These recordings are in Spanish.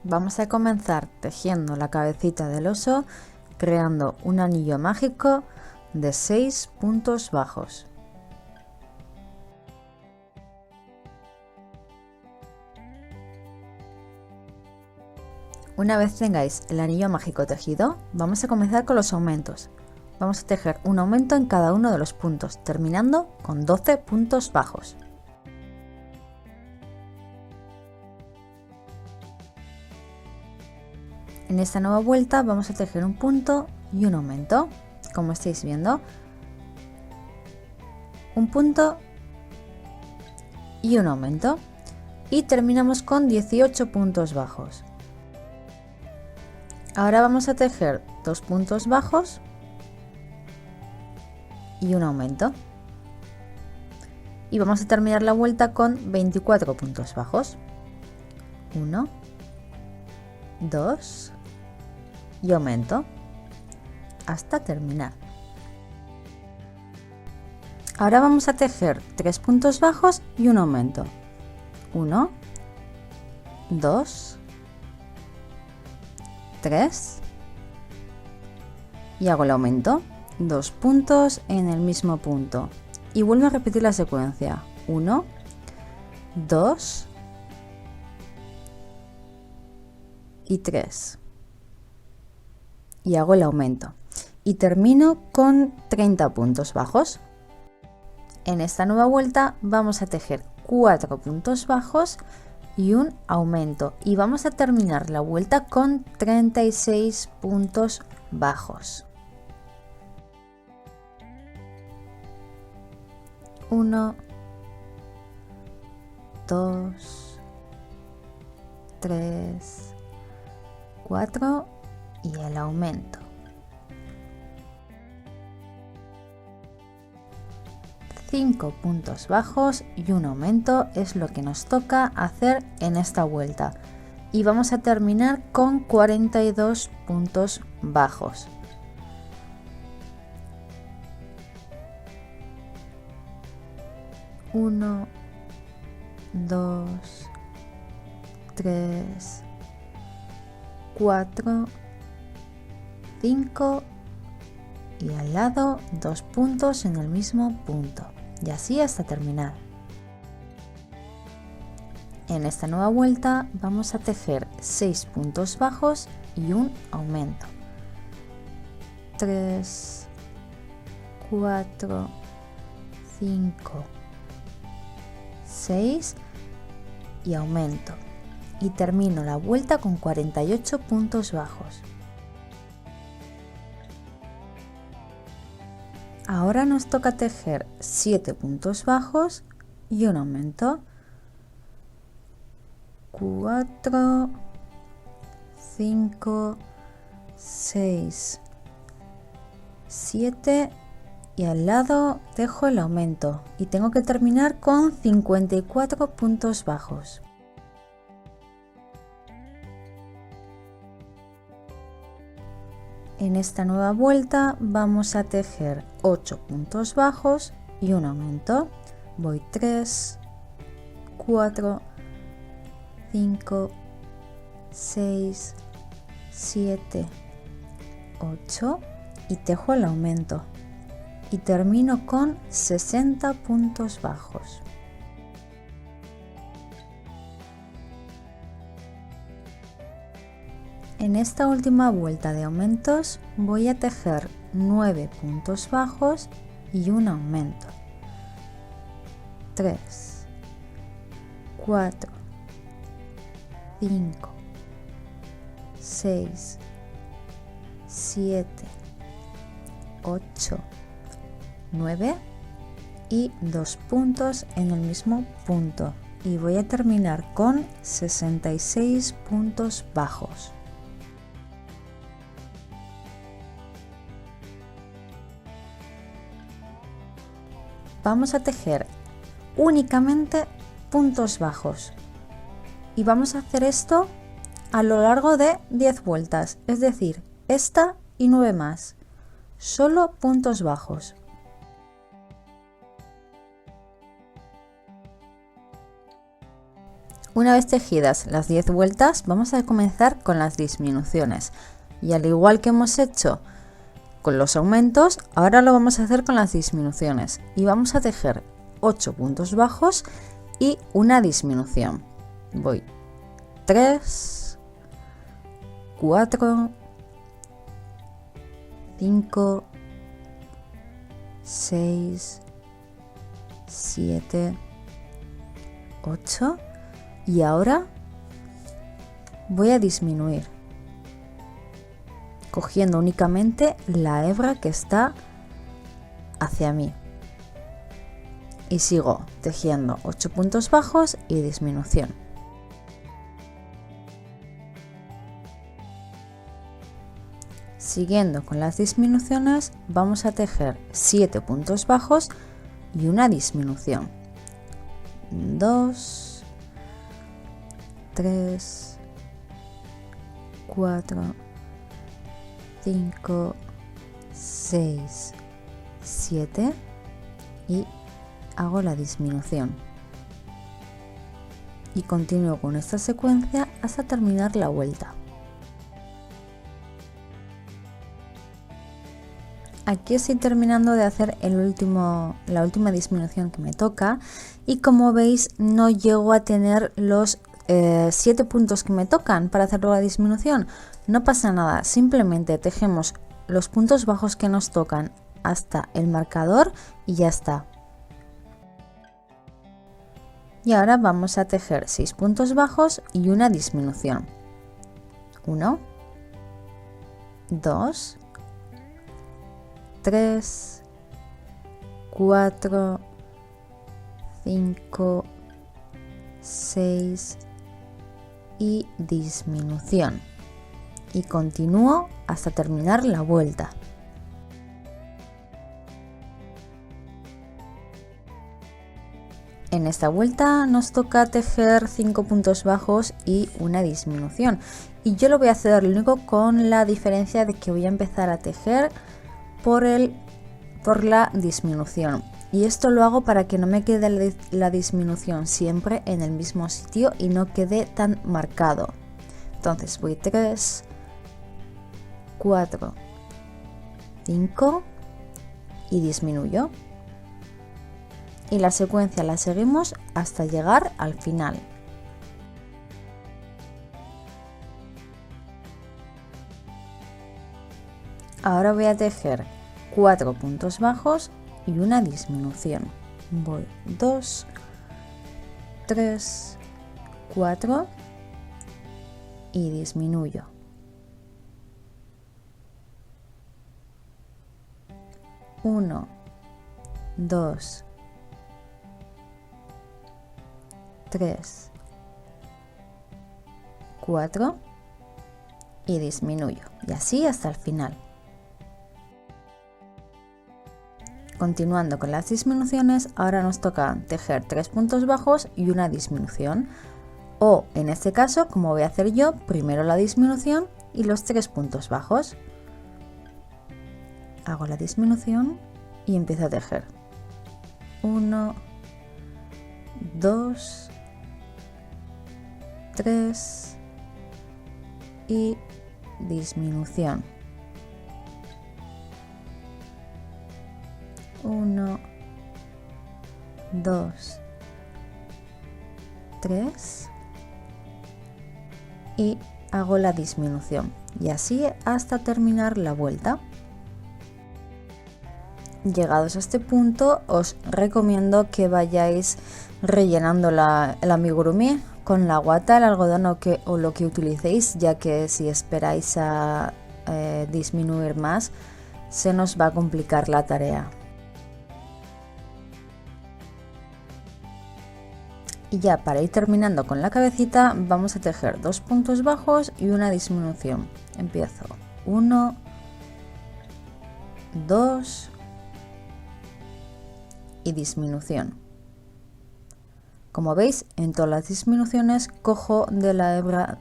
Vamos a comenzar tejiendo la cabecita del oso, creando un anillo mágico de 6 puntos bajos. Una vez tengáis el anillo mágico tejido, vamos a comenzar con los aumentos. Vamos a tejer un aumento en cada uno de los puntos, terminando con 12 puntos bajos. En esta nueva vuelta vamos a tejer un punto y un aumento, como estáis viendo. Un punto y un aumento. Y terminamos con 18 puntos bajos. Ahora vamos a tejer 2 puntos bajos y un aumento. Y vamos a terminar la vuelta con 24 puntos bajos. 1, 2 y aumento hasta terminar. Ahora vamos a tejer 3 puntos bajos y un aumento. 1, 2, 3 y hago el aumento. 2 puntos en el mismo punto y vuelvo a repetir la secuencia. 1, 2 y 3 y hago el aumento y termino con 30 puntos bajos. En esta nueva vuelta vamos a tejer 4 puntos bajos y un aumento y vamos a terminar la vuelta con 36 puntos bajos. 1, 2, 3, 4 y el aumento. 5 puntos bajos y un aumento es lo que nos toca hacer en esta vuelta y vamos a terminar con 42 puntos bajos. Uno, 2, 3, 4, 5 y al lado 2 puntos en el mismo punto y así hasta terminar. En esta nueva vuelta vamos a tejer 6 puntos bajos y un aumento. 3, 4, 5, 6 y aumento y termino la vuelta con 48 puntos bajos. Ahora nos toca tejer 7 puntos bajos y un aumento. 4, 5, 6, 7 y al lado tejo el aumento y tengo que terminar con 54 puntos bajos. En esta nueva vuelta vamos a tejer 8 puntos bajos y un aumento. Voy 3, 4, 5, 6, 7, 8 y tejo el aumento y termino con 60 puntos bajos. En esta última vuelta de aumentos voy a tejer 9 puntos bajos y un aumento. 3, 4, 5, 6, 7, 8, 9 y 2 puntos en el mismo punto y voy a terminar con 66 puntos bajos. Vamos a tejer únicamente puntos bajos y vamos a hacer esto a lo largo de 10 vueltas, es decir, esta y 9 más, solo puntos bajos. Una vez tejidas las 10 vueltas, vamos a comenzar con las disminuciones. Y al igual que hemos hecho con los aumentos, ahora lo vamos a hacer con las disminuciones. Y vamos a tejer 8 puntos bajos y una disminución. Voy 3, 4, 5, 6, 7, 8 y ahora voy a disminuir cogiendo únicamente la hebra que está hacia mí y sigo tejiendo 8 puntos bajos y disminución. Siguiendo con las disminuciones, vamos a tejer 7 puntos bajos y una disminución. 2, 3, 4, 5, 6, 7 y hago la disminución. Y continúo con esta secuencia hasta terminar la vuelta. Aquí estoy terminando de hacer la última disminución que me toca y como veis no llego a tener los 7 puntos que me tocan para hacer la disminución. No pasa nada, simplemente tejemos los puntos bajos que nos tocan hasta el marcador y ya está. Y ahora vamos a tejer 6 puntos bajos y una disminución. 1, 2, 3, 4, 5, 6 y disminución. Y continúo hasta terminar la vuelta. En esta vuelta nos toca tejer 5 puntos bajos y una disminución. Y yo lo voy a hacer lo único con la diferencia de que voy a empezar a tejer por la disminución. Y esto lo hago para que no me quede la disminución siempre en el mismo sitio y no quede tan marcado. Entonces voy 3, 4, 5 y disminuyo. Y la secuencia la seguimos hasta llegar al final. Ahora voy a tejer 4 puntos bajos y una disminución. Voy 2, 3, 4 y disminuyo. 1, 2, 3, 4 y disminuyo. Y así hasta el final. Continuando con las disminuciones, ahora nos toca tejer 3 puntos bajos y una disminución. O en este caso, como voy a hacer yo, primero la disminución y los 3 puntos bajos. Hago la disminución y empiezo a tejer. 1, 2, 3 y disminución. 1, 2, 3 y hago la disminución y así hasta terminar la vuelta. Llegados a este punto os recomiendo que vayáis rellenando el amigurumi con la guata, el algodón o lo que utilicéis, ya que si esperáis a disminuir más se nos va a complicar la tarea. Y ya para ir terminando con la cabecita vamos a tejer 2 puntos bajos y una disminución. Empiezo 1, 2 y disminución. Como veis, en todas las disminuciones cojo de la hebra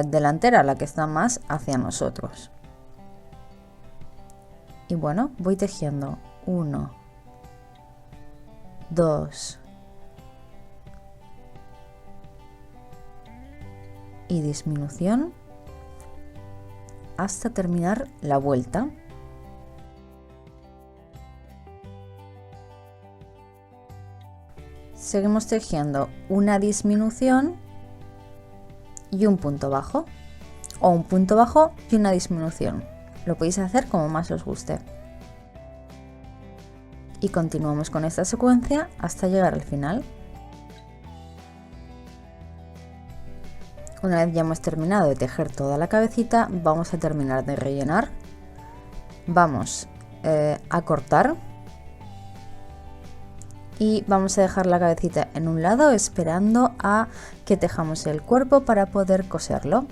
delantera, la que está más hacia nosotros. Y bueno, voy tejiendo 1, 2, y disminución hasta terminar la vuelta. Seguimos tejiendo una disminución y un punto bajo, o un punto bajo y una disminución. Lo podéis hacer como más os guste. Y continuamos con esta secuencia hasta llegar al final. Una vez ya hemos terminado de tejer toda la cabecita, vamos a terminar de rellenar. Vamos a cortar y vamos a dejar la cabecita en un lado esperando a que tejamos el cuerpo para poder coserlo.